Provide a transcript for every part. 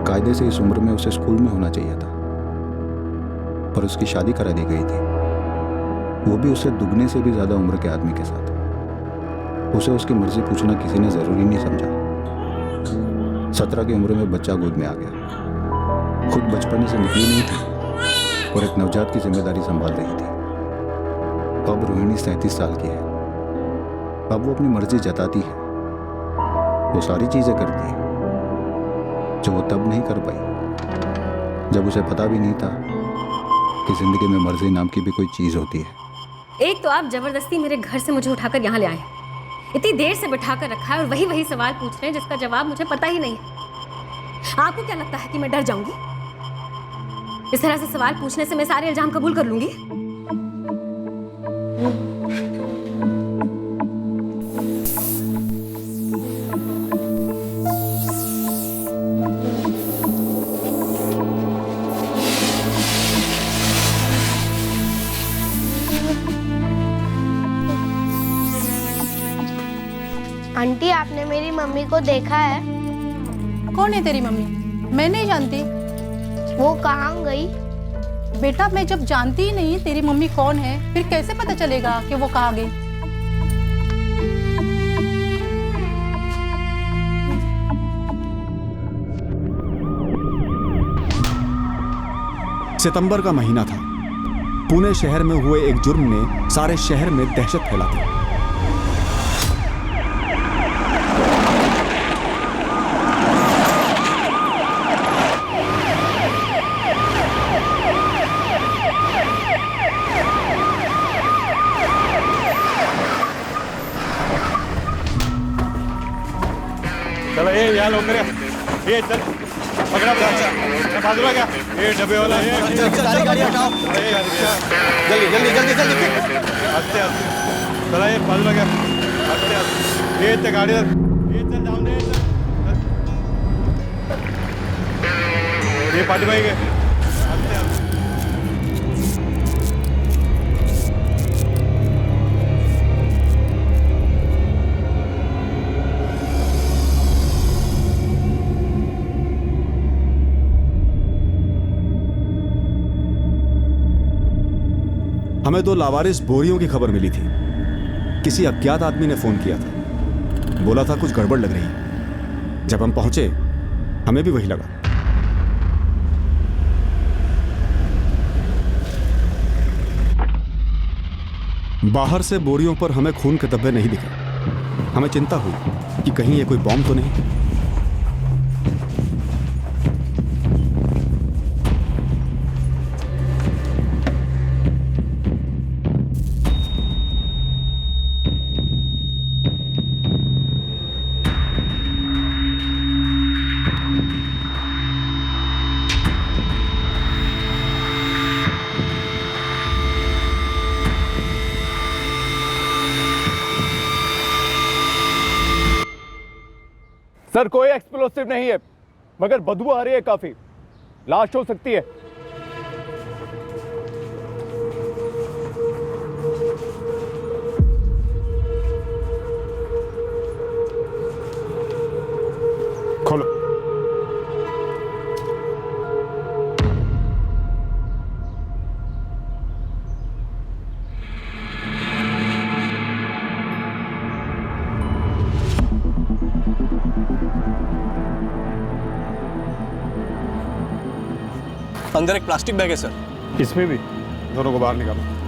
कायदे से इस उम्र में उसे स्कूल में होना चाहिए था, पर उसकी शादी करा दी गई थी, वो भी उससे दुगने से भी ज्यादा उम्र के आदमी के साथ। उसे उसकी मर्जी पूछना किसी ने जरूरी नहीं समझा। 17 की उम्र में बच्चा गोद में आ गया। खुद बचपन से निकली नहीं थी और एक नवजात की जिम्मेदारी संभाल रही थी। अब रोहिणी 37 साल की है। अब वो अपनी मर्जी जताती है, वो सारी चीजें करती है जो वो तब नहीं कर पाई, जब उसे पता भी नहीं था कि जिंदगी में मर्जी नाम की भी कोई चीज होती है। एक तो आप जबरदस्ती मेरे घर से मुझे उठाकर यहाँ ले आए, इतनी देर से बैठाकर रखा है और वही सवाल पूछ रहे हैं जिसका जवाब मुझे पता ही नहीं है। आपको क्या लगता है कि मैं डर जाऊंगी? इस तरह से सवाल पूछने से मैं सारे इल्जाम कबूल कर लूंगी? आंटी, आपने मेरी मम्मी को देखा है? कौन है तेरी मम्मी? मैं नहीं जानती। वो कहाँ गई? बेटा, मैं जब जानती ही नहीं तेरी मम्मी कौन है, फिर कैसे पता चलेगा कि वो कहाँ गई? सितंबर का महीना था। पुणे शहर में हुए एक जुर्म ने सारे शहर में दहशत फैला दी। चलो ये यहाँ लोग ये चल पकड़ा बाजूला क्या ये डब्बे वाला सारी गाड़ी हटाओ, जल्दी जल्दी जल्दी जल्दी। आस्ते आस्ते चला ये बाजूला क्या आस्ते आस्ते ये ते गाड़ी ये चल जाओ दे ये पाटी भाई के आस्ते आस्ते। हमें 2 लावारिस बोरियों की खबर मिली थी। किसी अज्ञात आदमी ने फोन किया था, बोला था कुछ गड़बड़ लग रही है। जब हम पहुंचे हमें भी वही लगा। बाहर से बोरियों पर हमें खून के धब्बे नहीं दिखे। हमें चिंता हुई कि कहीं ये कोई बॉम्ब तो नहीं। सर कोई एक्सप्लोसिव नहीं है, मगर बदबू आ रही है काफी। लाश हो सकती है। खोलो। अंदर एक प्लास्टिक बैग है सर। इसमें भी? दोनों को बाहर निकालो।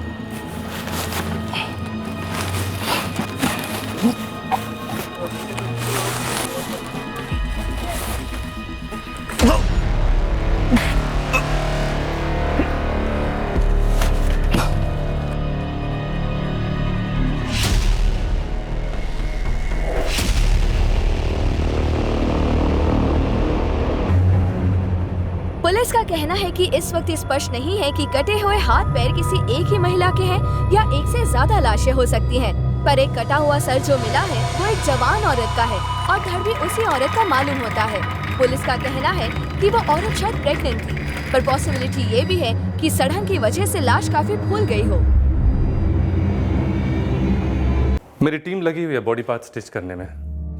पुलिस का कहना है कि इस वक्त स्पष्ट नहीं है कि कटे हुए हाथ पैर किसी एक ही महिला के हैं या एक से ज्यादा लाशें हो सकती हैं। पर एक कटा हुआ सर जो मिला है वो एक जवान औरत का है और धड़ भी उसी औरत का मालूम होता है। पुलिस का कहना है कि वो औरत शायद प्रेग्नेंट थी, पर पॉसिबिलिटी ये भी है कि सड़न की वजह से लाश काफी फूल गई हो। मेरी टीम लगी हुई है बॉडी पार्ट स्टिच करने में।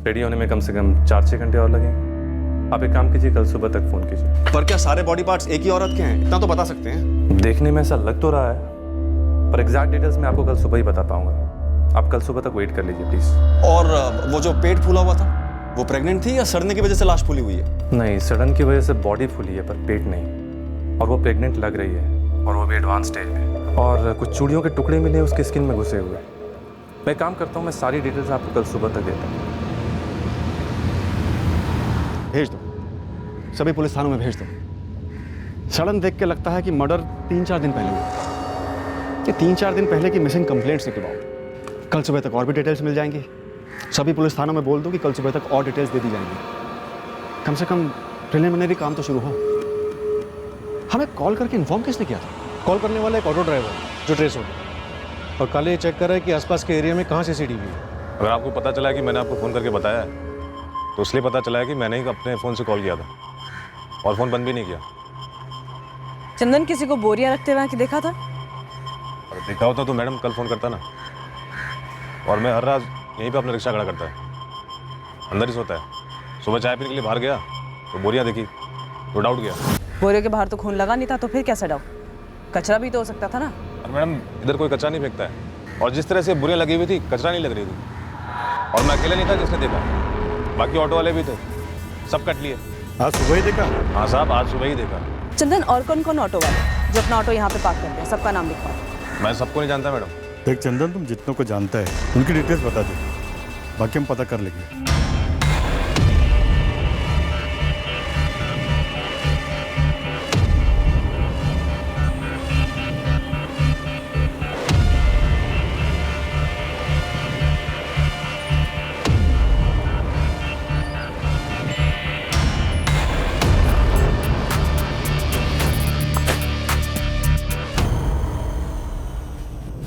रेडी होने में कम से कम 4-6 घंटे और लगेंगे। आप एक काम कीजिए, कल सुबह तक फोन कीजिए। पर क्या सारे बॉडी पार्ट्स एक ही औरत के हैं? इतना तो बता सकते हैं। देखने में ऐसा लग तो रहा है, पर एग्जैक्ट डिटेल्स मैं आपको कल सुबह ही बता पाऊंगा। आप कल सुबह तक वेट कर लीजिए प्लीज। और वो जो पेट फूला हुआ था, वो प्रेग्नेंट थी या सड़ने की वजह से लाश फूली हुई है? नहीं, सडन की वजह से बॉडी फूली है पर पेट नहीं, और वो प्रेग्नेंट लग रही है, और वो भी एडवांस स्टेज में। और कुछ चूड़ियों के टुकड़े मिले उसके स्किन में घुसे हुए। मैं काम करता हूँ, मैं सारी डिटेल्स आपको कल सुबह तक देता हूँ। भेज दो, सभी पुलिस थानों में भेज दो। सड़न देख के लगता है कि मर्डर 3-4 दिन पहले हुआ। ये 3-4 दिन पहले की मिसिंग कंप्लेंट्स निकलवाओ। कल सुबह तक और भी डिटेल्स मिल जाएंगी। सभी पुलिस थानों में बोल दो कि कल सुबह तक और डिटेल्स दे दी जाएंगी। कम से कम प्रिलिमिनरी काम तो शुरू हो। हमें कॉल करके इन्फॉर्म किसने किया था? कॉल करने वाला एक ऑटो ड्राइवर जो ट्रेस हो गया, और कल ये चेक कर रहा है कि आसपास के एरिया में कहाँ CCTV है। अगर आपको पता चला है कि मैंने आपको फ़ोन करके बताया है, तो इसलिए पता चला है कि मैंने ही अपने फ़ोन से कॉल किया था और फ़ोन बंद भी नहीं किया। चंदन किसी को बोरियां रखते हुए देखा था? अगर देखा होता तो मैडम कल फ़ोन करता ना। और मैं हर रात यहीं पे अपना रिक्शा खड़ा करता है, अंदर ही सोता है। सुबह चाय पीने के लिए बाहर गया तो बोरियां देखी तो डाउट गया। बोरियों के बाहर तो खून लगा नहीं था, तो फिर कैसा डाउट? कचरा भी तो हो सकता था ना। और मैडम इधर कोई कचरा नहीं फेंकता है, और जिस तरह से बोरियां लगी हुई थी कचरा नहीं लग रही थी। और मैं अकेला नहीं था जिसने देखा, बाकी ऑटो वाले भी थे, सब कट लिए। आज सुबह ही देखा? हाँ साहब, आज सुबह ही देखा। चंदन, और कौन कौन ऑटो वाले जो अपना ऑटो यहाँ पे पार्क करते हैं, सबका नाम लिखवाओ। मैं सबको नहीं जानता मैडम। देख चंदन, तुम जितनों को जानता है उनकी डिटेल्स बता दे, बाकी हम पता कर लेंगे।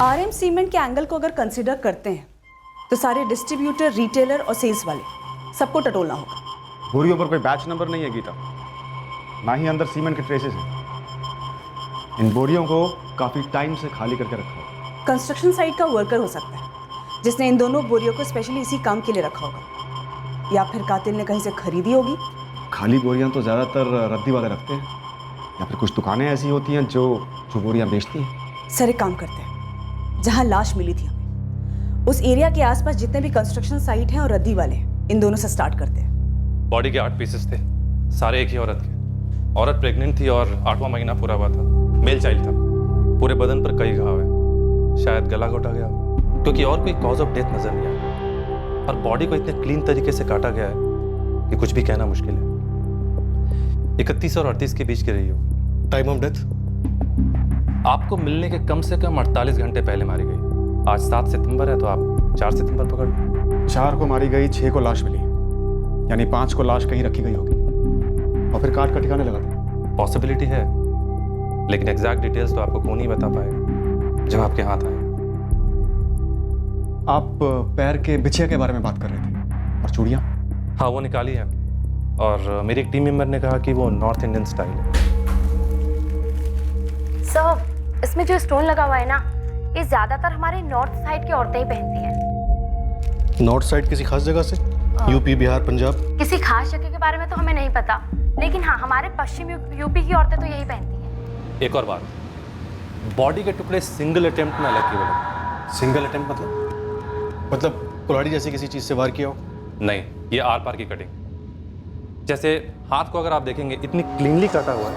RM सीमेंट के एंगल को अगर कंसिडर करते हैं तो सारे डिस्ट्रीब्यूटर, रिटेलर और सेल्स वाले सबको टटोलना होगा। बोरियों पर कोई बैच नंबर नहीं है गीता, ना ही अंदर सीमेंट के ट्रेसेस हैं। इन बोरियों को काफ़ी टाइम से खाली करके रखा हो। कंस्ट्रक्शन साइट का वर्कर हो सकता है जिसने इन दोनों बोरियों को स्पेशली इसी काम के लिए रखा होगा, या फिर कातिल ने कहीं से खरीदी होगी। खाली बोरियां तो ज़्यादातर रद्दी वाले रखते हैं, या फिर कुछ दुकानें ऐसी होती हैं जो बोरियां बेचती हैं। सर एक काम करते हैं, जहां लाश मिली थी हमें उस एरिया के आसपास जितने भी कंस्ट्रक्शन साइट हैं और रद्दी वाले, इन दोनों से स्टार्ट करते हैं। बॉडी के 8 पीसेस थे, सारे एक ही औरत के। औरत प्रेग्नेंट थी और 8वां महीना पूरा हुआ था। मेल चाइल्ड था। पूरे बदन पर कई घाव है, शायद गला घोटा गया होगा, क्योंकि और कोई कॉज ऑफ डेथ नजर नहीं आया। और बॉडी को इतने क्लीन तरीके से काटा गया है कि कुछ भी कहना मुश्किल है। 31 और 38 के बीच की रही हो। टाइम ऑफ डेथ आपको मिलने के कम से कम 48 घंटे पहले मारी गई। आज 7 सितंबर है, तो आप 4 सितंबर पकड़ लो। 4 को मारी गई, 6 को लाश मिली, यानी 5 को लाश कहीं रखी गई होगी और फिर काट कर ठिकाने लगा दिया। पॉसिबिलिटी है, लेकिन एग्जैक्ट डिटेल्स तो आपको कौन ही बता पाएगा जब आपके हाथ आए। आप पैर के बिछिया के बारे में बात कर रहे थे, और चूड़ियाँ? हाँ, वो निकाली है, और मेरे एक टीम मेंबर ने कहा कि वो नॉर्थ इंडियन स्टाइल है। सर, इसमें जो स्टोन लगा हुआ है ना, ये ज्यादातर हमारे नॉर्थ साइड की औरतें ही पहनती हैं। नॉर्थ साइड किसी खास जगह से? यूपी, बिहार, पंजाब? किसी खास जगह के बारे में तो हमें नहीं पता, लेकिन हाँ, हमारे पश्चिम यूपी की औरतें तो यही पहनती हैं। एक और बात, बॉडी के टुकड़े सिंगल अटेम्प्ट में अलग किए गए। सिंगल अटेम्प्ट मतलब कुल्हाड़ी जैसी किसी चीज से वार किया हो? नहीं, ये आर पार की कटिंग। जैसे हाथ को अगर आप देखेंगे, इतनी क्लीनली काटा हुआ है,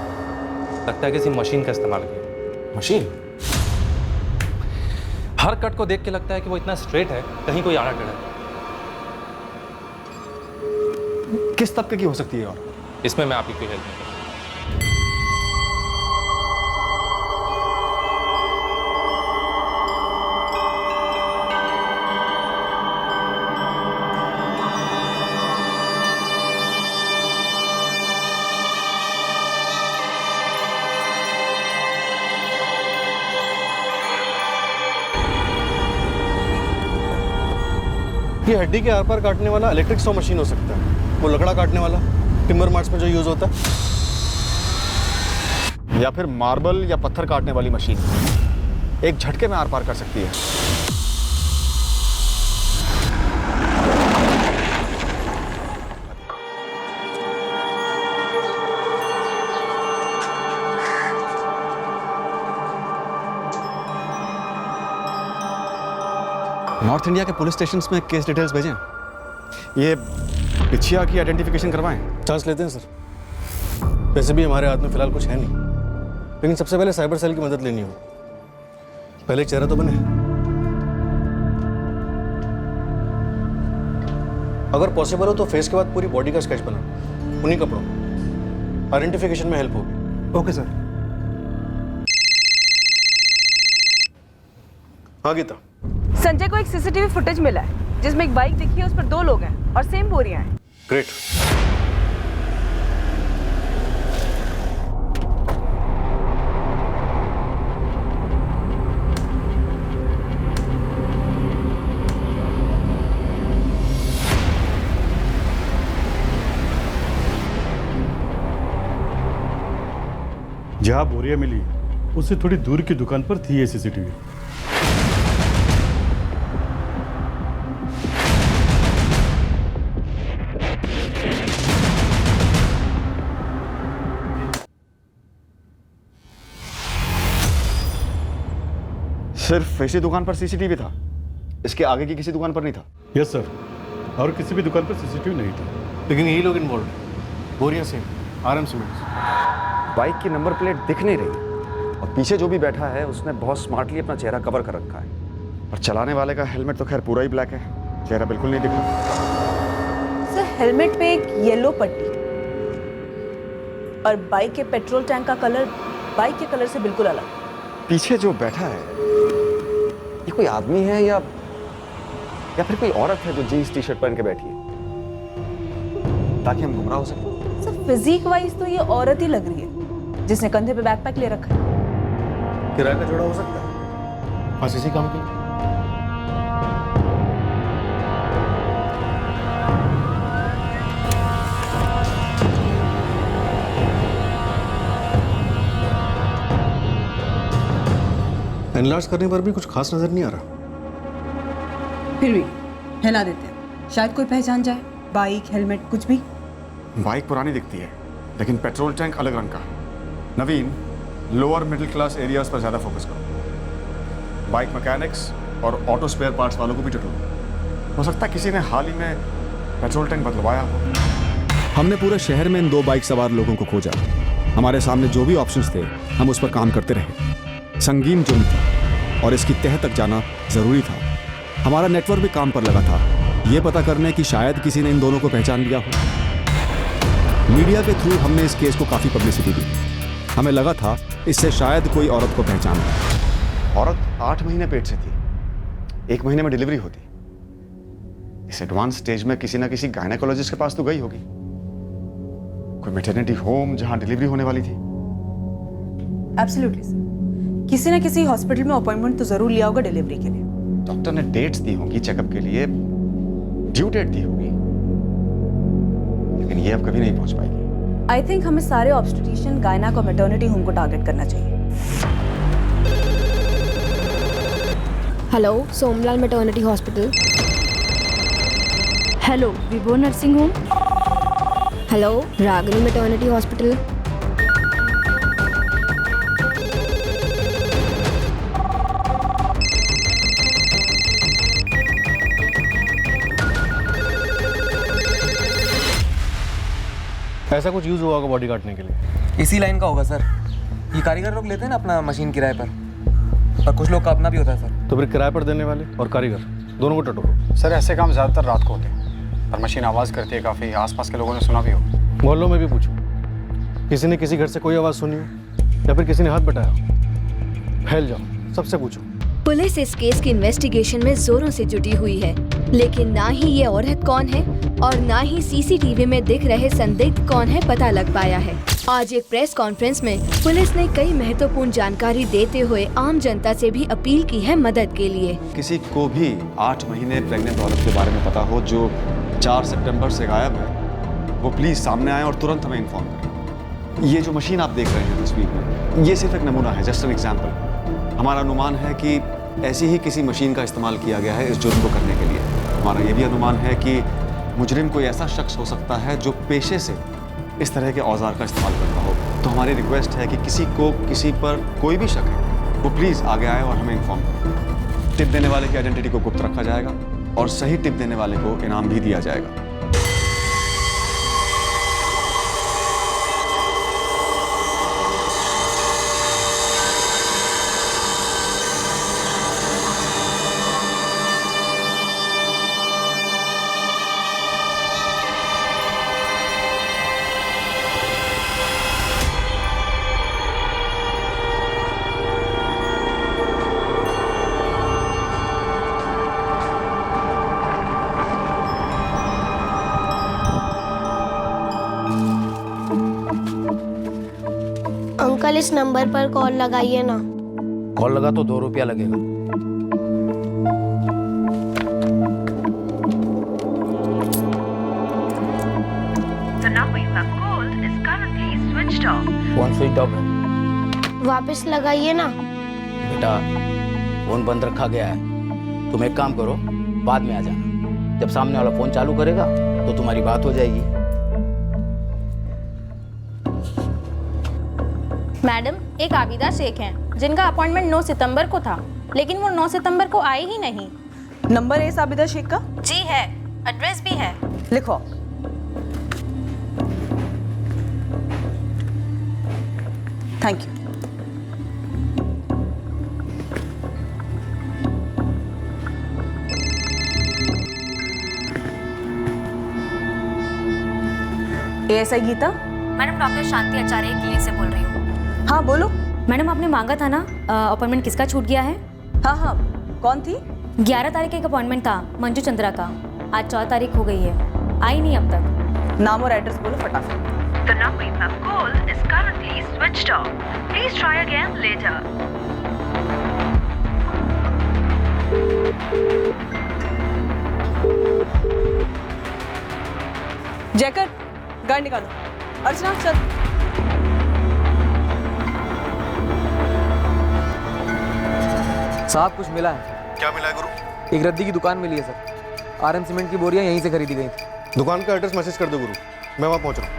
लगता है किसी मशीन का इस्तेमाल किया। मशीन? हर कट को देख के लगता है कि वो इतना स्ट्रेट है, कहीं कोई आड़ा टेढ़ा है। किस तबके की हो सकती है? और इसमें मैं आपकी कोई हेल्प नहीं करूँ। ये हड्डी के आर पार काटने वाला इलेक्ट्रिक सॉ मशीन हो सकता है। वो लकड़ा काटने वाला टिम्बर मार्ट्स में जो यूज होता है, या फिर मार्बल या पत्थर काटने वाली मशीन एक झटके में आर पार कर सकती है। नॉर्थ इंडिया के पुलिस स्टेशन में केस डिटेल्स भेजें। ये पिछिया की आइडेंटिफिकेशन करवाएं। चांस लेते हैं सर। वैसे भी हमारे हाथ में फिलहाल कुछ है नहीं, लेकिन सबसे पहले साइबर सेल की मदद लेनी हो। पहले एक चेहरा तो बने। अगर पॉसिबल हो तो फेस के बाद पूरी बॉडी का स्केच बना, उन्हीं कपड़ों में। आइडेंटिफिकेशन में हेल्प होगी। Okay sir. हाँ गीता, संजय को एक सीसीटीवी फुटेज मिला है जिसमें एक बाइक दिखी है, उस पर 2 लोग हैं और सेम बोरियां हैं। ग्रेट। जहाँ बोरिया मिली उससे थोड़ी दूर की दुकान पर थी ये सीसीटीवी। सिर्फ इसी दुकान पर सीसीटीवी था, इसके आगे की किसी दुकान पर नहीं था? यस सर, और किसी भी दुकान पर सीसीटीवी नहीं था। लेकिन यही लोग इन्वॉल्व हैं। बोरिया सेम, RM सीमेंट्स। बाइक की नंबर प्लेट दिख नहीं रही और पीछे जो भी बैठा है उसने बहुत स्मार्टली अपना चेहरा कवर कर रखा है। और चलाने वाले का हेलमेट तो खैर पूरा ही ब्लैक है, चेहरा बिल्कुल नहीं दिख रहा। सर हेलमेट पे एक येलो पट्टी और बाइक के पेट्रोल टैंक का कलर बाइक के कलर से बिल्कुल अलग। पीछे जो बैठा है ये कोई आदमी है या फिर कोई औरत है जो जीन्स टी शर्ट पहन के बैठी है, ताकि हम गुमराह हो सकें? सर फिजिक वाइज तो ये औरत ही लग रही है जिसने कंधे पे बैकपैक ले रखा है। किराए का जोड़ा हो सकता है। बस इसी काम के लिए। एनलार्ज करने पर भी कुछ खास नजर नहीं आ रहा। फिर भी हिला देते हैं, शायद कोई पहचान जाए। बाइक, हेलमेट, कुछ भी। बाइक पुरानी दिखती है लेकिन पेट्रोल टैंक अलग रंग का। नवीन, लोअर मिडिल क्लास एरियाज पर ज़्यादा फोकस करो। बाइक मैकेनिक्स और ऑटो स्पेयर पार्ट्स वालों को भी टटोलो। हो सकता है किसी ने हाल ही में पेट्रोल टैंक बदलवाया हो। हमने पूरे शहर में इन 2 बाइक सवार लोगों को खोजा। हमारे सामने जो भी ऑप्शंस थे हम उस पर काम करते रहे। संगीन जुर्म था और इसकी तह तक जाना ज़रूरी था। हमारा नेटवर्क भी काम पर लगा था, ये पता करने कि शायद किसी ने इन दोनों को पहचान लिया हो। मीडिया के थ्रू हमने इस केस को काफ़ी पब्लिसिटी दी। हमें लगा था इससे शायद कोई औरत को पहचान ले। औरत 8 महीने पेट से थी, 1 महीने में डिलीवरी होती। इस एडवांस स्टेज में किसी ना किसी गायनेकोलॉजिस्ट के पास तो गई होगी, कोई मैटरनिटी होम जहां डिलीवरी होने वाली थी। एब्सोल्युटली सर, किसी ना किसी हॉस्पिटल में अपॉइंटमेंट तो जरूर लिया होगा डिलीवरी के लिए। डॉक्टर ने डेट्स दी होंगी चेकअप के लिए, ड्यू डेट दी होगी, लेकिन ये अब कभी नहीं पहुंच पाएगी। आई थिंक हमें सारे ऑब्स्टेट्रिशियन, गायनेक और मैटरनिटी होम को टारगेट करना चाहिए। Hello, Somlal maternity hospital. Hello, विभो नर्सिंग होम। हेलो, रागनी मैटरनिटी हॉस्पिटल। ऐसा कुछ यूज हुआ होगा बॉडी काटने के लिए। इसी लाइन का होगा सर। ये कारीगर लोग लेते हैं ना अपना मशीन किराए पर, और कुछ लोग का अपना भी होता है सर। तो फिर किराए पर देने वाले और कारीगर दोनों को टटोलो। सर ऐसे काम ज़्यादातर रात को होते हैं और मशीन आवाज़ करती है काफ़ी। आसपास के लोगों ने सुना भी हो। मोहल्लों में भी पूछो, किसी ने किसी घर से कोई आवाज़ सुनी हो या फिर किसी ने हाथ बटाया हो। फैल जाओ, सबसे पूछो। पुलिस इस केस की इन्वेस्टिगेशन में जोरों से जुटी हुई है, लेकिन ना ही ये औरत कौन है और ना ही सीसीटीवी में दिख रहे संदिग्ध कौन है पता लग पाया है। आज एक प्रेस कॉन्फ्रेंस में पुलिस ने कई महत्वपूर्ण जानकारी देते हुए आम जनता से भी अपील की है मदद के लिए। किसी को भी 8 महीने प्रेग्नेंट औरत के बारे में पता हो जो 4 सितंबर से गायब है, वो प्लीज सामने आए और तुरंत हमें इन्फॉर्म करें। ये जो मशीन आप देख रहे हैं तस्वीर में, ये सिर्फ एक नमूना है, जस्ट एन एग्जाम्पल। हमारा अनुमान है कि ऐसी ही किसी मशीन का इस्तेमाल किया गया है इस जुर्म को करने के लिए। हमारा ये भी अनुमान है कि मुजरिम कोई ऐसा शख्स हो सकता है जो पेशे से इस तरह के औजार का इस्तेमाल करता हो। तो हमारी रिक्वेस्ट है कि किसी को किसी पर कोई भी शक है वो प्लीज़ आगे आए और हमें इन्फॉर्म करें। टिप देने वाले की आइडेंटिटी को गुप्त रखा जाएगा और सही टिप देने वाले को इनाम भी दिया जाएगा। अंकल इस नंबर पर कॉल लगाइए ना। कॉल लगा तो 2 रुपया लगेगा। The number you have called is currently switched off. Phone switch off है। वापस लगाइए ना। बेटा फोन बंद रखा गया है, तुम एक काम करो, बाद में आ जाना। जब सामने वाला फोन चालू करेगा तो तुम्हारी बात हो जाएगी। मैडम, एक आबिदा शेख हैं जिनका अपॉइंटमेंट 9 सितंबर को था, लेकिन वो 9 सितंबर को आए ही नहीं। नंबर है इस आबिदा शेख का? जी है, एड्रेस भी है। लिखो। Thank you. ASI Geeta? Madam, doctor Shanti Acharya clinic से बोल रही हूँ। हाँ बोलो। मैडम, आपने मांगा था ना अपॉइंटमेंट, किसका छूट गया है? हाँ हाँ, कौन थी? 11 तारीख का एक अपॉइंटमेंट था मंजू चंद्रा का, आज 4 तारीख हो गई है, आई नहीं अब तक। नाम और एड्रेस बोलो फटाफट। The number you have called is currently switched off. Please try again later. Jayakar, गाड़ी निकालो। अर्चना चल। साहब कुछ मिला है। क्या मिला है गुरु? एक रद्दी की दुकान मिली है सर। आरएम सीमेंट की बोरियां यहीं से खरीदी गई थी। दुकान का एड्रेस मैसेज कर दो गुरु, मैं वहां पहुंच रहा हूँ।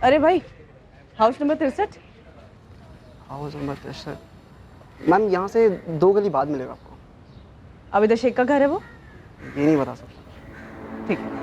अरे भाई, house number 63। House number 63 ma'am, यहाँ से 2 गली बाद मिलेगा आपको। आबिदा शेख का घर है वो? ये नहीं बता सकता। ठीक है।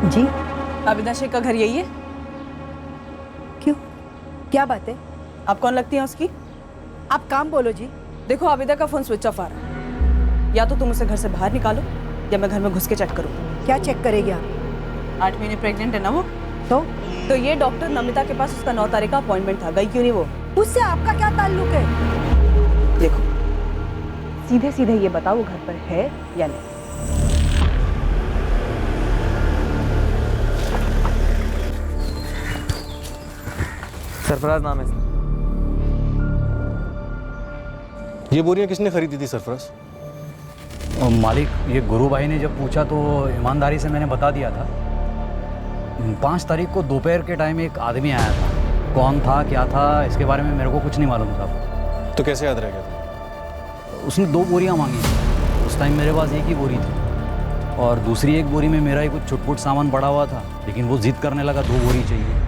जी, आबिदा शेख का घर यही है? क्यों, क्या बात है? आप कौन लगती हैं उसकी? आप काम बोलो जी। देखो, आबिदा का फोन स्विच ऑफ आ रहा है। या तो तुम उसे घर से बाहर निकालो या मैं घर में घुस के चेक करूँ। क्या चेक करेगी आप? 8 महीने प्रेग्नेंट है ना वो। तो ये डॉक्टर नमिता के पास उसका 9 तारीख का अपॉइंटमेंट था, गई क्यों नहीं वो? उससे आपका क्या ताल्लुक है? देखो, सीधे सीधे ये बताओ वो घर पर है या नहीं। सरफराज नाम है सर। ये बोरियां किसने खरीदी थी सरफराज? मालिक, ये गुरु भाई ने जब पूछा तो ईमानदारी से मैंने बता दिया था। 5 तारीख को दोपहर के टाइम एक आदमी आया था। कौन था, क्या था, इसके बारे में मेरे को कुछ नहीं मालूम था। तो कैसे याद रह गया था? उसने 2 बोरियां मांगी थी। उस टाइम मेरे पास एक ही बोरी थी और दूसरी एक बोरी में मेरा ही कुछ छुटपुट सामान पड़ा हुआ था, लेकिन वो जिद करने लगा 2 बोरी चाहिए।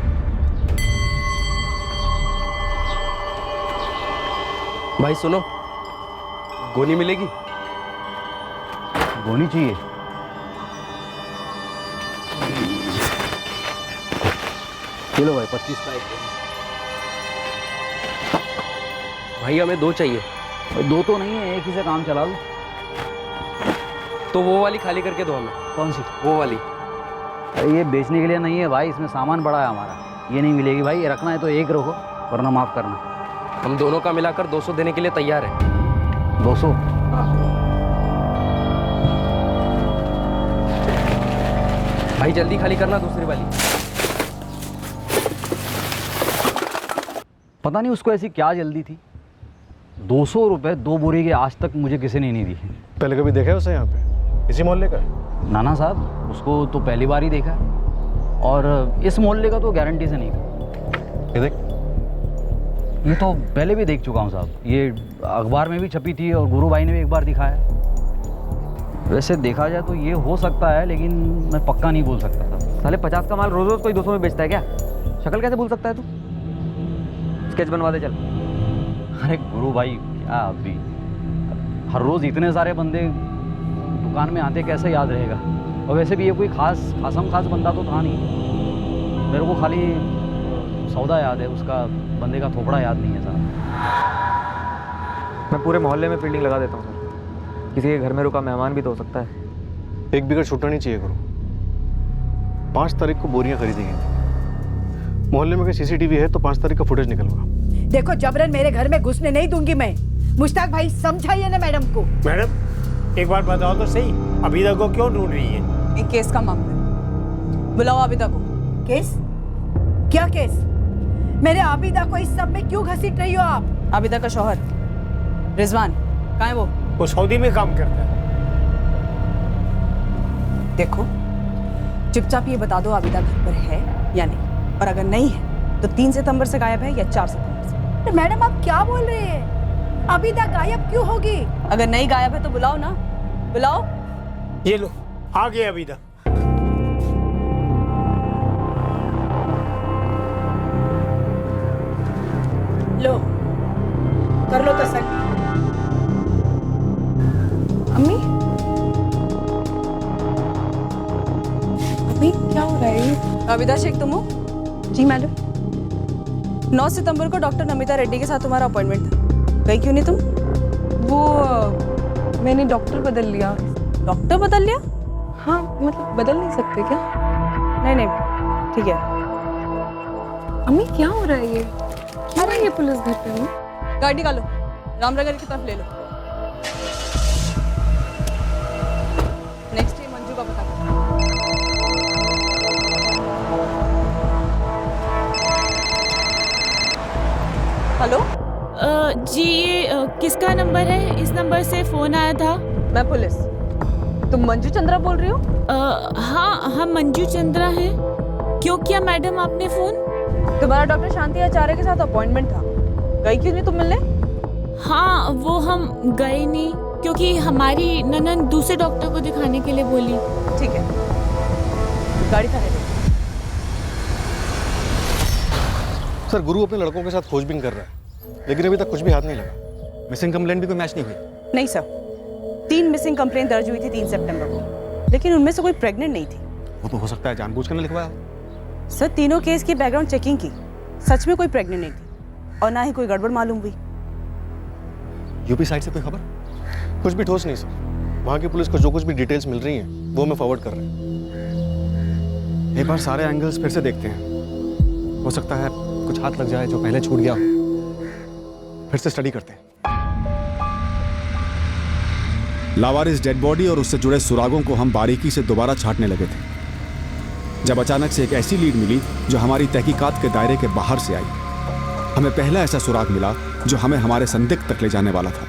भाई सुनो, गोली मिलेगी? गोली चाहिए? चलो भाई, 25 का एक। भाई हमें 2 चाहिए। भाई 2 तो नहीं है, एक ही से काम चला लो। तो वो वाली खाली करके दो हमें। कौन सी? वो वाली। अरे ये बेचने के लिए नहीं है भाई, इसमें सामान बड़ा है हमारा, ये नहीं मिलेगी भाई। ये रखना है तो एक रखो, वरना माफ़ करना। हम दोनों का मिलाकर 200 देने के लिए तैयार है। 200? भाई जल्दी खाली करना दूसरी वाली। पता नहीं उसको ऐसी क्या जल्दी थी। 200 रुपये 2 बोरी के आज तक मुझे किसी ने नहीं दी। पहले कभी देखा है उसे यहाँ पे, इसी मोहल्ले का? नाना साहब, उसको तो पहली बार ही देखा है, और इस मोहल्ले का तो गारंटी से नहीं। ये देख, ये तो पहले भी देख चुका हूँ साहब, ये अखबार में भी छपी थी और गुरु भाई ने भी एक बार दिखाया। वैसे देखा जाए तो ये हो सकता है, लेकिन मैं पक्का नहीं बोल सकता था। साले 50 का माल रोज रोज कोई 200 में बेचता है क्या? शक्ल कैसे भूल सकता है तू? स्केच बनवा दे चल। अरे गुरु भाई क्या अभी, हर रोज़ इतने सारे बंदे दुकान में आते, कैसे याद रहेगा? और वैसे भी ये कोई खास बंदा तो था नहीं। मेरे को खाली सौदा याद है, उसका बंदे का थोपड़ा याद नहीं है साहब। मैं पूरे मोहल्ले में फील्डिंग लगा देता हूँ सर, किसी के घर में रुका मेहमान भी तो हो सकता है। एक बिगड़ छूटना नहीं चाहिए गुरु। 5 तारीख को बोरियां खरीदी गई थी। मोहल्ले में कोई सीसीटीवी है तो 5 तारीख का फुटेज निकलवा। देखो जबरन मेरे घर में घुसने नहीं दूंगी मैं। मुश्ताक भाई समझाइए ना मैडम को। मैडम एक बार बताओ तो सही, अबीदा को क्यों ढूंढ रही है? एक केस का मामला, बुलाओ आबिदा को। केस? क्या केस? मेरे आबिदा को इस सब में क्यों घसीट रही हो आप? आबिदा का शौहर रिजवान कहाँ है? वो सऊदी में काम करता है। देखो चुपचाप ये बता दो आबिदा घर पर है या नहीं, और अगर नहीं है तो 3 सितंबर से गायब है या 4 सितंबर से। तो मैडम आप क्या बोल रहे हैं? आबिदा गायब क्यों होगी? अगर नहीं गायब है तो बुलाओ ना, बुलाओ। ये लो आ गए अबीदा। लो कर लो तसल्ली। अम्मी अम्मी क्या हो रहा है? आबिदा शेख तुम हो? जी मैडम। 9 सितंबर को डॉक्टर नमिता रेड्डी के साथ तुम्हारा अपॉइंटमेंट था, गई क्यों नहीं तुम? वो मैंने डॉक्टर बदल लिया। डॉक्टर बदल लिया? हाँ मतलब बदल नहीं सकते क्या? नहीं नहीं ठीक है। अम्मी क्या हो रहा है ये? क्यों है ये पुलिस घर पे? गाड़ी निकालो, रामनगर की तरफ ले लो। नेक्स्ट डे मंजू का पता करो। हेलो जी ये किसका नंबर है? इस नंबर से फ़ोन आया था। मैं पुलिस। तुम मंजू चंद्रा बोल रही हो? हाँ हम मंजू चंद्रा हैं। क्यों किया मैडम आपने फ़ोन? तुम्हारा डॉक्टर शांति आचार्य के साथ अपॉइंटमेंट था, गई क्यों नहीं तुम मिलने? हाँ वो हम गए नहीं, क्योंकि हमारी ननद दूसरे डॉक्टर को दिखाने के लिए बोली। ठीक है गाड़ी थाने ले। सर गुरु अपने लड़कों के साथ खोजबीन कर रहा है, लेकिन अभी तक कुछ भी हाथ नहीं लगा। मिसिंग कंप्लेंट भी कोई मैच नहीं हुई। नहीं सर, 3 मिसिंग कंप्लेंट दर्ज हुई थी 3 सितंबर को, लेकिन उनमें से कोई प्रेग्नेंट नहीं थी। वो तो हो सकता है जानबूझ कर लिखवाया। सर तीनों केस की बैकग्राउंड चेकिंग की, सच में कोई प्रेग्नेंट नहीं थी और ना ही कोई गड़बड़ मालूम हुई। यूपी साइड से कोई खबर? कुछ भी ठोस नहीं सर। वहाँ की पुलिस को जो कुछ भी डिटेल्स मिल रही हैं वो मैं फॉरवर्ड कर रहा हूँ। एक बार सारे एंगल्स फिर से देखते हैं, हो सकता है कुछ हाथ लग जाए जो पहले छूट गया हो। फिर से स्टडी करते हैं। लावारिस डेड बॉडी और उससे जुड़े सुरागों को हम बारीकी से दोबारा छांटने लगे थे, जब अचानक से एक ऐसी लीड मिली जो हमारी तहकीकात के दायरे के बाहर से आई। हमें पहला ऐसा सुराग मिला जो हमें हमारे संदिग्ध तक ले जाने वाला था।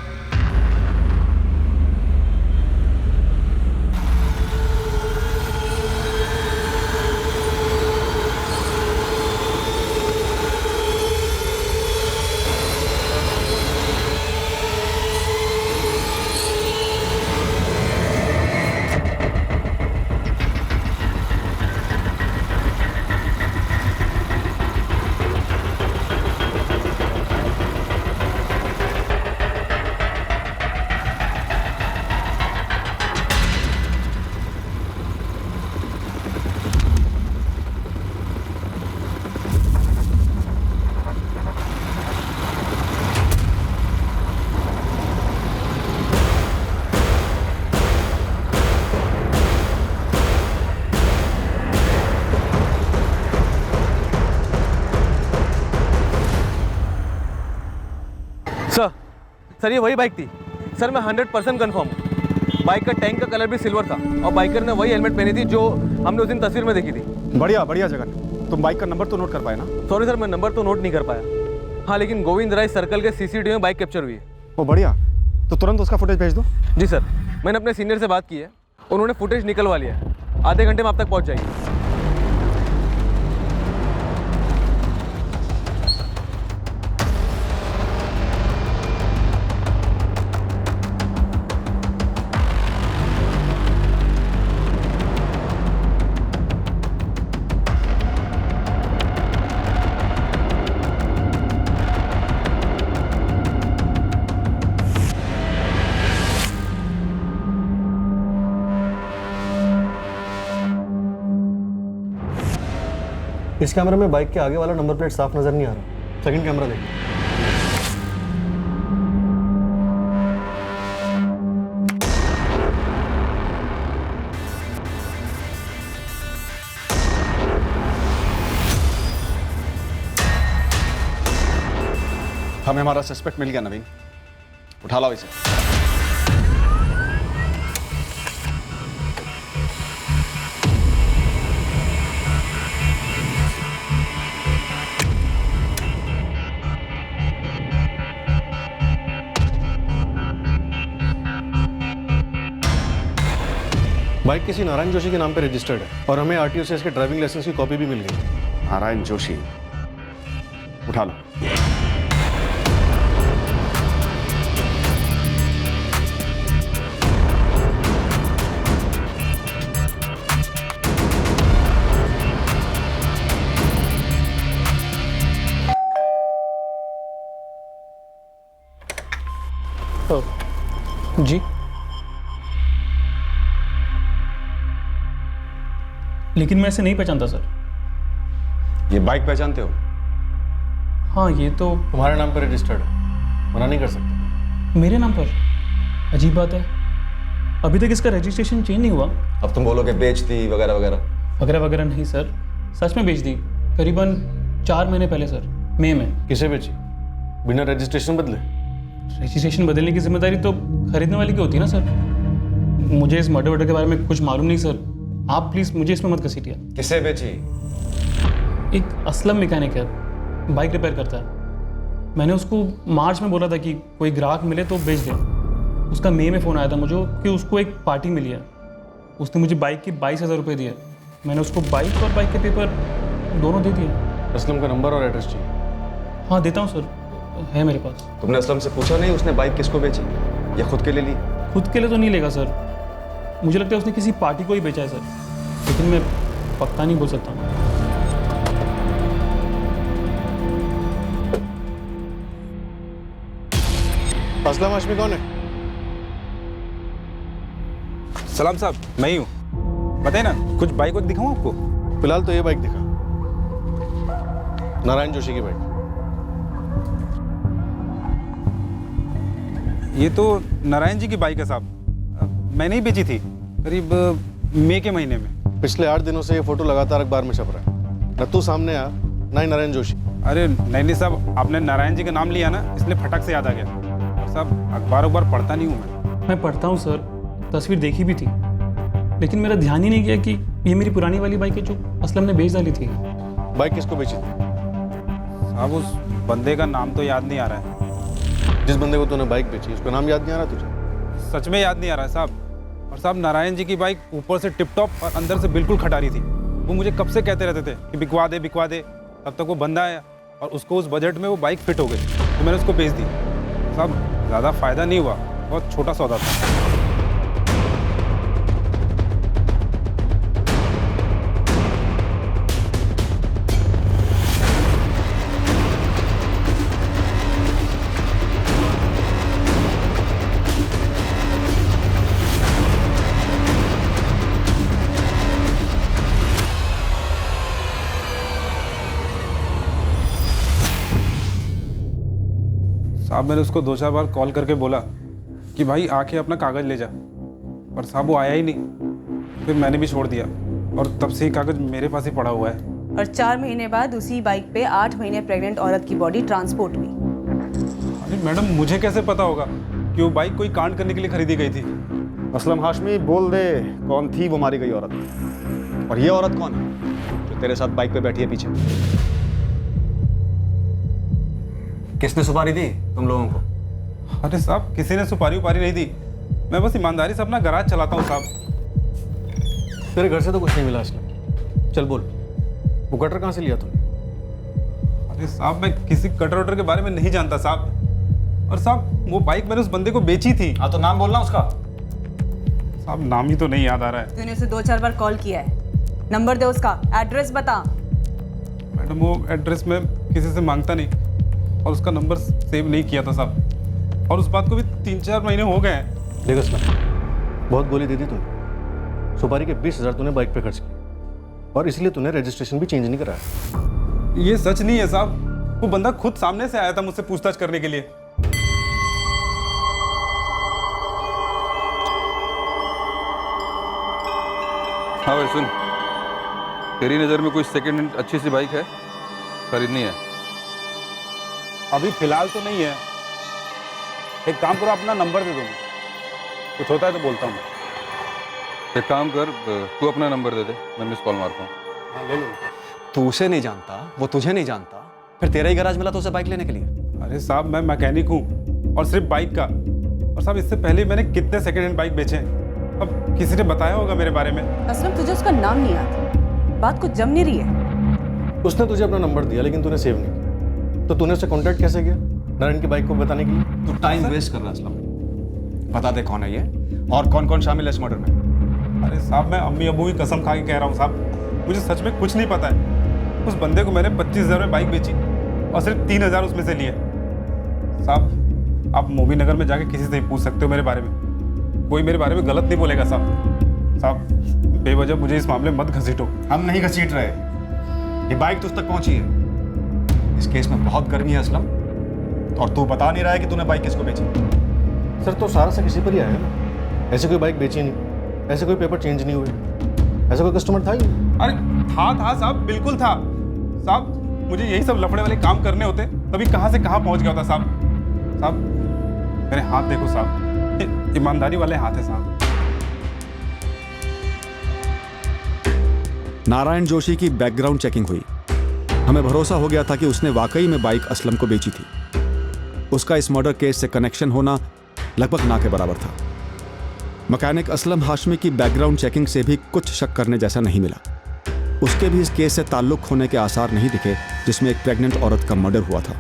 सर ये वही बाइक थी सर, मैं 100% कंफर्म हूँ। बाइक का टैंक का कलर भी सिल्वर था और बाइकर ने वही हेलमेट पहनी थी जो हमने उस दिन तस्वीर में देखी थी। बढ़िया बढ़िया जगन, तुम बाइक का नंबर तो नोट कर पाए ना? सॉरी सर, मैं नंबर तो नोट नहीं कर पाया। हाँ, लेकिन गोविंद राय सर्कल के सीसीटीवी में बाइक कैप्चर हुई है। वो बढ़िया, तो तुरंत उसका फुटेज भेज दो। जी सर, मैंने अपने सीनियर से बात की है, उन्होंने फुटेज निकलवा लिया है। आधे घंटे में आप तक पहुंच जाएगी। इस कैमरे में बाइक के आगे वाला नंबर प्लेट साफ नजर नहीं आ रहा। सेकंड कैमरा देखो। हमें हमारा सस्पेक्ट मिल गया नवीन, उठा लाओ इसे। बाइक किसी नारायण जोशी के नाम पे रजिस्टर्ड है और हमें आरटीओ से इसके ड्राइविंग लाइसेंस की कॉपी भी मिल गई। नारायण जोशी, उठा लो। जी, लेकिन मैं इसे नहीं पहचानता सर। ये बाइक पहचानते हो? हाँ, ये तो तुम्हारे नाम पर रजिस्टर्ड है, मना नहीं कर सकते। मेरे नाम पर? अजीब बात है, अभी तक इसका रजिस्ट्रेशन चेंज नहीं हुआ। अब तुम बोलोगे बेच दी वगैरह वगैरह। वगैरह वगैरह नहीं सर, सच में बेच दी, करीबन 4 महीने पहले सर, मई में। किसे बेची? बिना रजिस्ट्रेशन बदले? रजिस्ट्रेशन बदलने की जिम्मेदारी तो खरीदने वाले की होती है ना सर। मुझे इस मर्डर वर्डर के बारे में कुछ मालूम नहीं सर, आप प्लीज़ मुझे इसमें मत घसीटिए। किसे बेची? एक असलम मैकेनिक है, बाइक रिपेयर करता है। मैंने उसको मार्च में बोला था कि कोई ग्राहक मिले तो बेच दे। उसका मई में फ़ोन आया था मुझे कि उसको एक पार्टी मिली है। उसने मुझे बाइक के 22,000 रुपये दिए। मैंने उसको बाइक और बाइक के पेपर दोनों दे दिए। असलम का नंबर और एड्रेस चाहिए? हाँ देता हूँ सर, है मेरे पास। तुमने असलम से पूछा नहीं उसने बाइक किसको बेची या खुद के लिए ली? खुद के लिए तो नहीं लेगा सर, मुझे लगता है उसने किसी पार्टी को ही बेचा है सर, लेकिन मैं पक्का नहीं बोल सकता। असलम हाशमी कौन है? सलाम साहब, मैं ही हूँ। बताइए ना, कुछ बाइक वाइक दिखाऊँ आपको? फिलहाल तो ये बाइक दिखा, नारायण जोशी की बाइक। ये तो नारायण जी की बाइक है साहब, मैंने ही बेची थी करीब मई के महीने में। पिछले 8 दिनों से ये फोटो लगातार अखबार में छप रहा है, न तू सामने आ ना ही नारायण जोशी। अरे नहीं साहब, आपने नारायण जी का नाम लिया ना, इसलिए फटक से याद आ गया। और साहब अखबार पढ़ता नहीं हूँ मैं पढ़ता हूँ सर, तस्वीर देखी भी थी, लेकिन मेरा ध्यान ही नहीं गया कि ये मेरी पुरानी वाली बाइक है जो असलम ने बेच डाली थी। बाइक किसको बेची थी? साहब उस बंदे का नाम तो याद नहीं आ रहा है। जिस बंदे को तूने बाइक बेची उसका नाम याद नहीं आ रहा तुझे? सच में याद नहीं आ रहा है साहब। और साहब नारायण जी की बाइक ऊपर से टिप टॉप और अंदर से बिल्कुल खटारी थी। वो मुझे कब से कहते रहते थे कि बिकवा दे बिकवा दे, तब तक वो बंदा आया और उसको उस बजट में वो बाइक फिट हो गई, तो मैंने उसको बेच दी। साहब ज़्यादा फ़ायदा नहीं हुआ, बहुत छोटा सौदा था। साहब मैंने उसको 2-4 बार कॉल करके बोला कि भाई आके अपना कागज़ ले जा, पर साहब वो आया ही नहीं। फिर मैंने भी छोड़ दिया और तब से ही कागज़ मेरे पास ही पड़ा हुआ है। और 4 महीने बाद उसी बाइक पे 8 महीने प्रेग्नेंट औरत की बॉडी ट्रांसपोर्ट हुई। अरे मैडम, मुझे कैसे पता होगा कि वो बाइक कोई कांड करने के लिए खरीदी गई थी? असलम हाशमी, बोल दे कौन थी वो मारी गई औरत, और ये औरत कौन है जो तेरे साथ बाइक पे बैठी है पीछे? किसने सुपारी दी तुम लोगों को? अरे साहब, किसी ने सुपारी उपारी नहीं दी। मैं बस ईमानदारी से अपना गराज चलाता हूँ साहब। तेरे घर से तो कुछ नहीं मिला असलम। चल बोल, वो कटर कहाँ से लिया तूने? अरे साहब, मैं किसी कटर वटर के बारे में नहीं जानता साहब। और साहब, वो बाइक मैंने उस बंदे को बेची थी। हाँ तो नाम बोलना उसका। साहब, नाम ही तो नहीं याद आ रहा है। तूने उसे 2-4 बार कॉल किया है। नंबर दे उसका, एड्रेस बता। मैडम, वो एड्रेस मैं किसी से मांगता नहीं, और उसका नंबर सेव नहीं किया था साहब। और उस बात को भी 3-4 महीने हो गए हैं। देख असलम, बहुत गोली दे दी तूने। सुपारी के 20,000 तूने बाइक पे खर्च किए, और इसलिए तूने रजिस्ट्रेशन भी चेंज नहीं कराया। ये सच नहीं है साहब। वो बंदा खुद सामने से आया था मुझसे पूछताछ करने के लिए। हाँ भाई सुन, तेरी नज़र में कोई सेकेंड हैंड अच्छी सी बाइक है, खरीदनी है? अभी फिलहाल तो नहीं है। एक काम करो, अपना नंबर दे दो, कुछ होता है तो बोलता हूँ। एक काम कर, तू अपना नंबर दे दे, मैं मिस कॉल मारता हूँ। हाँ ले लो। तू उसे नहीं जानता, वो तुझे नहीं जानता, फिर तेरा ही गैराज मिला तो उसे बाइक लेने के लिए? अरे साहब, मैं मैकेनिक हूँ, और सिर्फ बाइक का। और साहब, इससे पहले मैंने कितने सेकेंड हैंड बाइक बेचे हैं। अब किसी ने बताया होगा मेरे बारे में। असलम, तुझे उसका नाम नहीं आता, बात कुछ जम नहीं रही है। उसने तुझे अपना नंबर दिया लेकिन तूने सेव नहीं किया, तो तूने उससे कांटेक्ट कैसे किया नारायण की बाइक को बताने के लिए? तू टाइम वेस्ट कर रहा है असलम। बता दे कौन है ये, और कौन कौन शामिल है इस मर्डर में? अरे साहब, मैं अम्मी अबू की कसम खा के कह रहा हूँ साहब, मुझे सच में कुछ नहीं पता है। उस बंदे को मैंने 25,000 में बाइक बेची, और सिर्फ 3,000 उसमें से लिए। साहब, आप मोबी नगर में जाके किसी से ही पूछ सकते हो मेरे बारे में। कोई मेरे बारे में गलत नहीं बोलेगा साहब। साहब, बेवजह मुझे इस मामले में मत घसीटो। हम नहीं घसीट रहे, ये बाइक तुझ तक पहुंची है। इस केस में बहुत गर्मी है असलम, और तू बता नहीं रहा है कि तूने बाइक किसको बेची। सर, तो सारा से किसी पर ही आया ना। ऐसे कोई बाइक बेची नहीं, ऐसे कोई पेपर चेंज नहीं हुए, ऐसा कोई कस्टमर था ही नहीं। अरे था साहब, बिल्कुल था साहब। मुझे यही सब लफड़े वाले काम करने होते, तभी कहाँ से कहाँ पहुँच गया होता साहब। साहब, मेरे हाथ देखो साहब, ईमानदारी वाले हाथ है साहब। नारायण जोशी की बैकग्राउंड चेकिंग हुई। हमें भरोसा हो गया था कि उसने वाकई में बाइक असलम को बेची थी। उसका इस मर्डर केस से कनेक्शन होना लगभग ना के बराबर था। मैकेनिक असलम हाशमी की बैकग्राउंड चेकिंग से भी कुछ शक करने जैसा नहीं मिला। उसके भी इस केस से ताल्लुक होने के आसार नहीं दिखे जिसमें एक प्रेग्नेंट औरत का मर्डर हुआ था।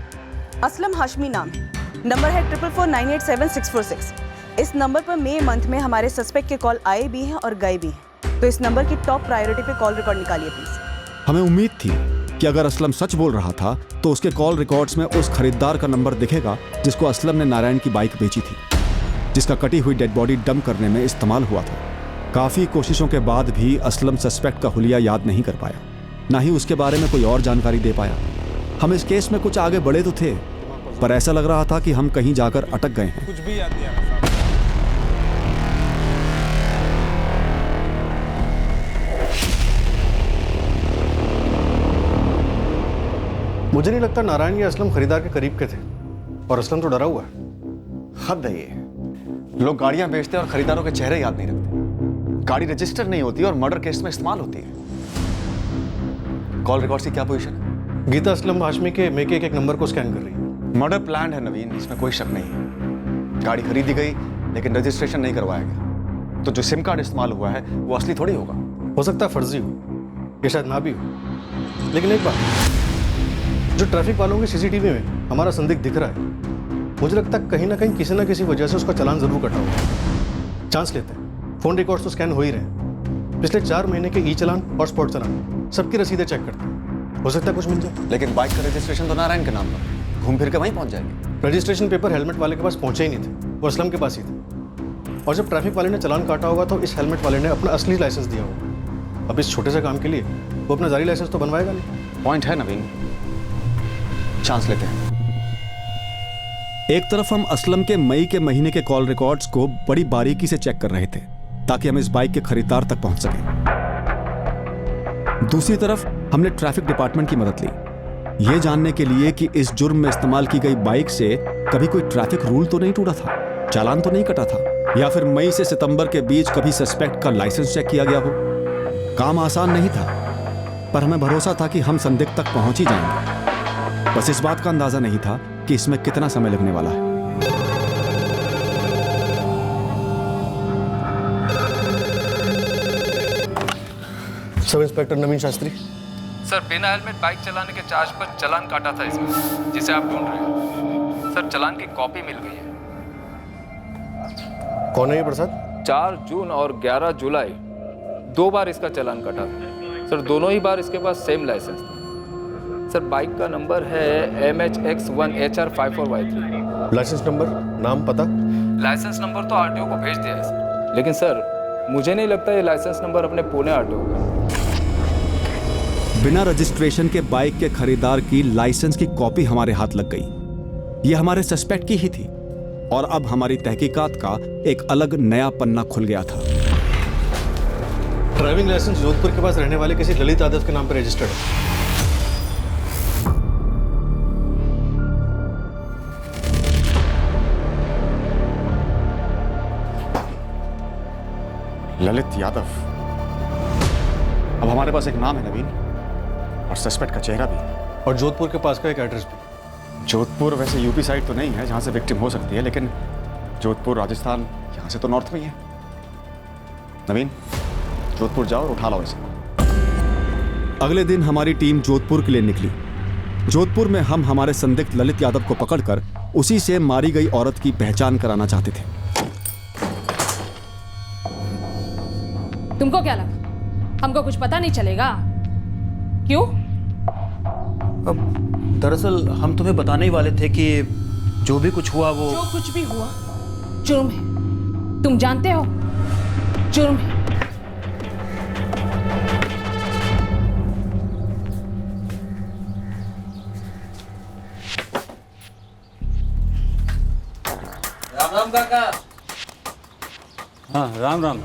असलम हाशमी नाम है, नंबर है 444987646। इस नंबर पर मई मंथ में हमारे सस्पेक्ट के कॉल आए भी हैं और गए भी हैं, तो इस नंबर की टॉप प्रायोरिटी पे कॉल रिकॉर्ड निकालिए प्लीज। हमें उम्मीद थी कि अगर असलम सच बोल रहा था तो उसके कॉल रिकॉर्ड्स में उस खरीदार का नंबर दिखेगा जिसको असलम ने नारायण की बाइक बेची थी, जिसका कटी हुई डेड बॉडी डंप करने में इस्तेमाल हुआ था। काफ़ी कोशिशों के बाद भी असलम सस्पेक्ट का हुलिया याद नहीं कर पाया, ना ही उसके बारे में कोई और जानकारी दे पाया। हम इस केस में कुछ आगे बढ़े तो थे, पर ऐसा लग रहा था कि हम कहीं जाकर अटक गए हैं। कुछ भी याद नहीं आ रहा। मुझे नहीं लगता नारायण या असलम खरीदार के करीब के थे, और असलम तो डरा हुआ है। हद है ये, लोग गाड़ियां बेचते हैं और खरीदारों के चेहरे याद नहीं रखते। गाड़ी रजिस्टर नहीं होती और मर्डर केस में इस्तेमाल होती है। कॉल रिकॉर्ड्स की क्या पोजीशन है? गीता असलम हाशमी के मेक एक नंबर को स्कैन कर रही है। मर्डर प्लान है नवीन, इसमें कोई शक नहीं है। गाड़ी खरीदी गई लेकिन रजिस्ट्रेशन नहीं करवाया गया, तो जो सिम कार्ड इस्तेमाल हुआ है वो असली थोड़ी होगा। हो सकता है फर्जी हो, या शायद ना भी हो। लेकिन एक बात, जो ट्रैफिक वालों की सीसीटीवी में हमारा संदिग्ध दिख रहा है, मुझे लगता है कहीं ना कहीं किसी ना किसी वजह से उसका चालान जरूर कटा होगा। चांस लेते हैं, फोन रिकॉर्ड्स तो स्कैन हो ही रहे हैं। पिछले 4 महीने के ई चालान और स्पॉट चालान सबकी रसीदें चेक करते हैं, हो सकता है कुछ मिल जाए। लेकिन बाइक का रजिस्ट्रेशन तो नारायण के नाम पर, घूम फिर के वहीं पहुंच जाएंगे। रजिस्ट्रेशन पेपर हेलमेट वाले के पास पहुंचे ही नहीं थे, वो असलम के पास ही थे। और जब ट्रैफिक वाले ने चालान काटा होगा तो इस हेलमेट वाले ने अपना असली लाइसेंस दिया होगा। अब इस छोटे से काम के लिए वो अपना जारी लाइसेंस तो बनवाएगा नहीं। पॉइंट है नवीन, चांस लेते हैं। एक तरफ हम असलम के मई के महीने के कॉल रिकॉर्ड्स को बड़ी बारीकी से चेक कर रहे थे ताकि हम इस बाइक के खरीदार तक पहुंच सकें। दूसरी तरफ हमने ट्रैफिक डिपार्टमेंट की मदद ली, यह जानने के लिए कि इस जुर्म में इस्तेमाल की गई बाइक से कभी कोई ट्रैफिक रूल तो नहीं टूटा था। चालान तो नहीं कटा था, या फिर मई से सितंबर के बीच कभी सस्पेक्ट का लाइसेंस चेक किया गया हो। काम आसान नहीं था, पर हमें भरोसा था कि हम संदिग्ध तक पहुंच ही जाएंगे। बस इस बात का अंदाजा नहीं था कि इसमें कितना समय लगने वाला है। सब इंस्पेक्टर नवीन शास्त्री। सर, बिना हेलमेट बाइक चलाने के चार्ज पर चालान काटा था इसमें, जिसे आप ढूंढ रहे हैं। सर, चालान की कॉपी मिल गई है। कौन है ये प्रसाद? 4 जून और 11 जुलाई 2 बार इसका चालान कटा था। सर, दोनों ही बार इसके पास सेम लाइसेंस था। सर, बाइक का नंबर है MHX1HR54Y3। लाइसेंस नंबर, नाम, पता? लाइसेंस नंबर तो आरटीओ को भेज दिया है सर, लेकिन सर मुझे नहीं लगता ये लाइसेंस नंबर अपने पुणे आरटीओ का। बिना रजिस्ट्रेशन के बाइक के खरीदार की लाइसेंस की कॉपी हमारे हाथ लग गई। यह हमारे सस्पेक्ट की ही थी, और अब हमारी तहकीकात का एक अलग नया पन्ना खुल गया था। ड्राइविंग लाइसेंस जोधपुर के पास रहने वाले किसी ललित यादव के नाम पर रजिस्टर्ड है। ललित यादव। अब हमारे पास एक नाम है नवीन, और सस्पेक्ट का चेहरा भी, और जोधपुर के पास का एक एड्रेस भी। जोधपुर वैसे यूपी साइड तो नहीं है जहां से विक्टिम हो सकती है, लेकिन जोधपुर राजस्थान यहां से तो नॉर्थ में ही है। नवीन, जोधपुर जाओ और उठा लाओ इसे। अगले दिन हमारी टीम जोधपुर के लिए निकली। जोधपुर में हम हमारे संदिग्ध ललित यादव को पकड़कर उसी से मारी गई औरत की पहचान कराना चाहते थे। तुमको क्या लगा हमको कुछ पता नहीं चलेगा? क्यों? दरअसल हम तुम्हें बताने ही वाले थे कि जो भी कुछ हुआ वो... जो कुछ भी हुआ जुर्म है, तुम जानते हो, जुर्म है। राम राम काका। हाँ, राम राम।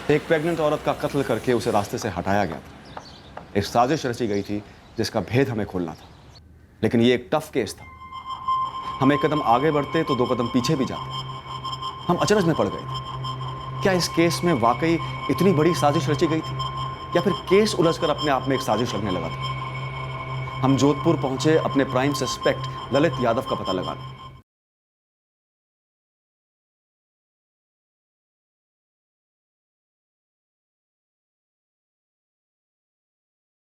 एक प्रेग्नेंट औरत का कत्ल करके उसे रास्ते से हटाया गया था। एक साजिश रची गई थी जिसका भेद हमें खोलना था, लेकिन ये एक टफ केस था। हम एक कदम आगे बढ़ते तो 2 कदम पीछे भी जाते। हम अचरज में पड़ गए थे। क्या इस केस में वाकई इतनी बड़ी साजिश रची गई थी, या फिर केस उलझकर अपने आप में एक साजिश लगने लगा था? हम जोधपुर पहुंचे अपने प्राइम सस्पेक्ट ललित यादव का पता लगाने।